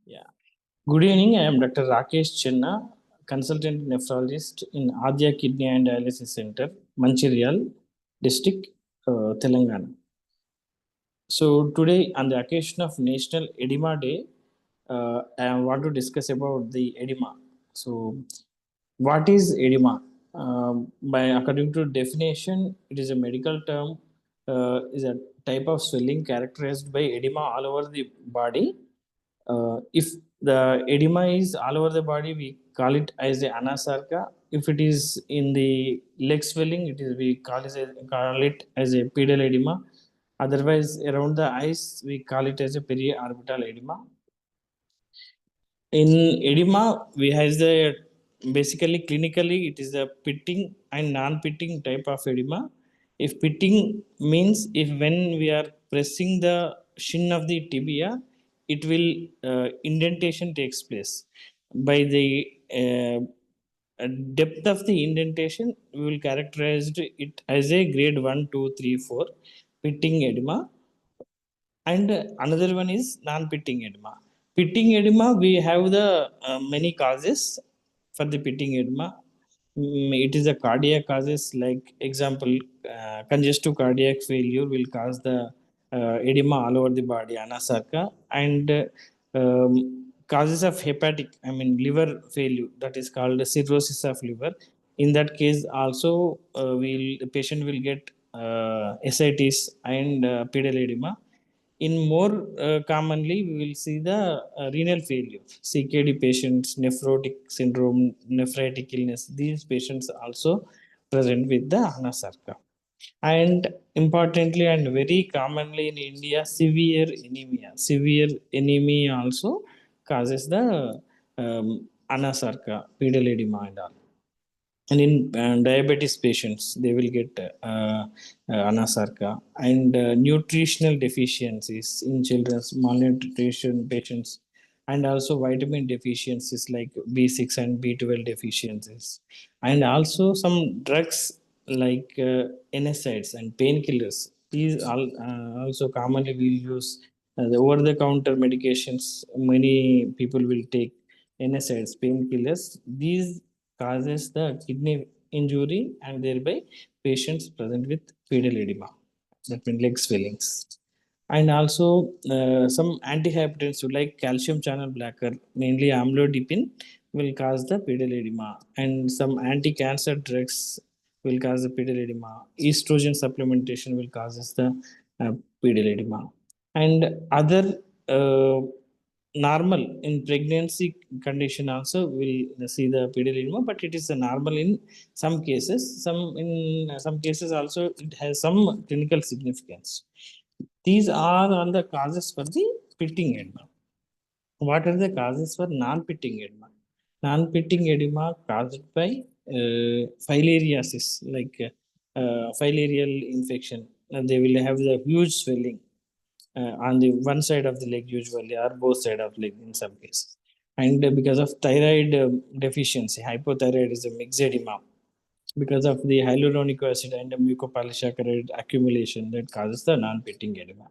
Yeah. Good evening. I am Dr. Rakesh Chenna, consultant nephrologist in Adya Kidney and Dialysis Center, Manchiryal district, Telangana. So today, on the occasion of National Edema Day, I want to discuss about the edema. So, what is edema? By according to definition, it is a medical term. Is a type of swelling characterized by edema all over the body. If the edema is all over the body, we call it as a anasarca. If it is in the leg swelling, it is we call it as a pedal edema. Otherwise, around the eyes, we call it as a periorbital edema. In edema, we has the basically clinically it is a pitting and non-pitting type of edema. If pitting means if when we are pressing the shin of the tibia, it will indentation takes place. By the depth of the indentation, we will characterize it as a grade 1, 2, 3, 4 pitting edema, and another one is non-pitting edema. Pitting edema, we have the many causes for the pitting edema. It is a cardiac causes, like example, congestive cardiac failure will cause the edema all over the body, anasarca, and causes of hepatic, I mean liver failure, that is called cirrhosis of liver. In that case also, will the patient will get ascites and pedal edema. In more commonly, we will see the renal failure, CKD patients, nephrotic syndrome, nephritic illness. These patients also present with the anasarca. And importantly and very commonly in India, severe anemia. Severe anemia also causes the anasarca, pedal edema and all. And in diabetes patients, they will get anasarca. And nutritional deficiencies in children's, malnutrition patients, and also vitamin deficiencies like B6 and B12 deficiencies, and also some drugs like NSAIDs and painkillers. These all also commonly will use the over-the-counter medications. Many people will take NSAIDs, painkillers. These causes the kidney injury, and thereby patients present with pedal edema, that means leg swellings. And also some antihypertensive like calcium channel blocker, mainly amlodipine, will cause the pedal edema, and some anti-cancer drugs will cause the pedal edema. Estrogen supplementation will causes the pedal edema, and other uh, normal in pregnancy condition also will see the pedal edema, but it is a normal in some cases. Some cases also it has some clinical significance. These are all the causes for the pitting edema. What are the causes for non-pitting edema? Non-pitting edema caused by filariasis, like filarial infection. They will have the huge swelling on the one side of the leg usually, or both side of leg in some cases. And because of thyroid deficiency, hypothyroidism, eczema, because of the hyaluronic acid and the mucopolysaccharide accumulation, that causes the non-pitting edema.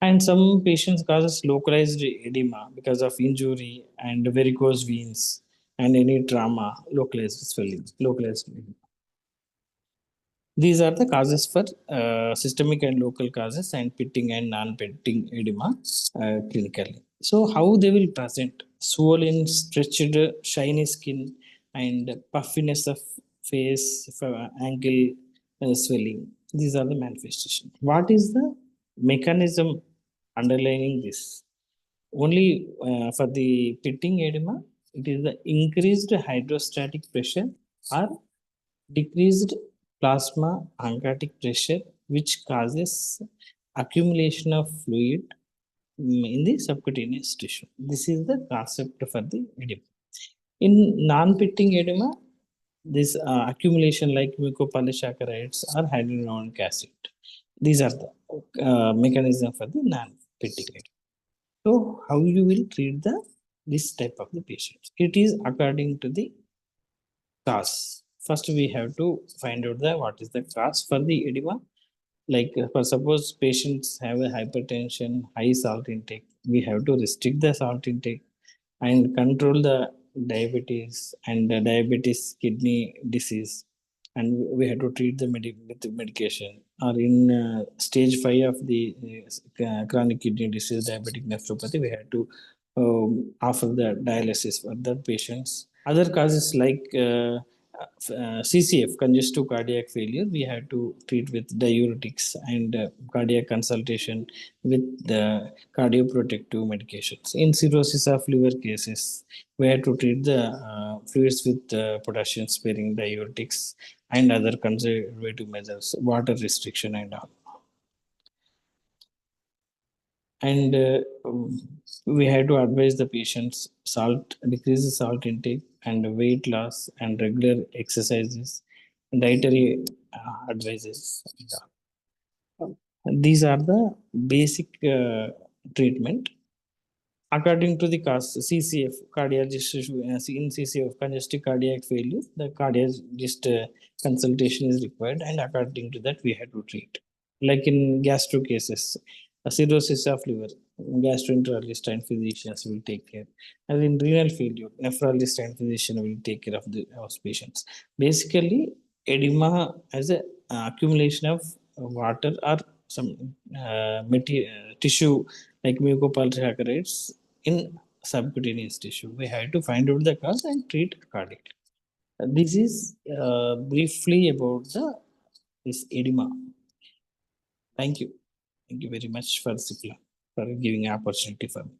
And some patients causes localized edema because of injury and varicose veins and any trauma, localized swelling, localized edema. These are the causes for systemic and local causes and pitting and non-pitting edema clinically. So, how they will present? Swollen, stretched, shiny skin, and puffiness of face, ankle swelling. These are the manifestations. What is the mechanism underlying this? Only for the pitting edema, it is the increased hydrostatic pressure or decreased plasma oncotic pressure, which causes accumulation of fluid in the subcutaneous tissue. This is the concept for the edema. In non-pitting edema, this accumulation like mucopolysaccharides or hyaluronic acid. These are the mechanism for the non-pitting edema. So, how you will treat the this type of the patients? It is according to the cause. First, we have to find out the what is the cause for the edema. Like for suppose patients have a hypertension, high salt intake, we have to restrict the salt intake. and control the diabetes and the diabetes kidney disease, and we had to treat the with the medication, or in stage 5 of the chronic kidney disease diabetic nephropathy, we had to offer the dialysis for the patients. Other causes like CCF, congestive cardiac failure, we had to treat with diuretics and cardiac consultation with the cardioprotective medications. In cirrhosis of liver cases, we had to treat the fluids with potassium sparing diuretics and other conservative measures, water restriction and all. And we had to advise the patients salt, decrease the salt intake and weight loss and regular exercises, dietary advices and all. These are the basic treatment. According to the cause, CCF, cardiologist, in CCF, congestive cardiac failure, the cardiologist consultation is required, and according to that, we have to treat. Like in gastro cases, cirrhosis of liver, gastroenterologist and physicians will take care. And in renal failure, nephrologist and physician will take care of the patients. Basically, edema as a accumulation of water or some tissue like mucopolysaccharides in subcutaneous tissue. We have to find out the cause and treat accordingly. This is briefly about the this edema. Thank you. Thank you very much for Sipla for giving opportunity for me.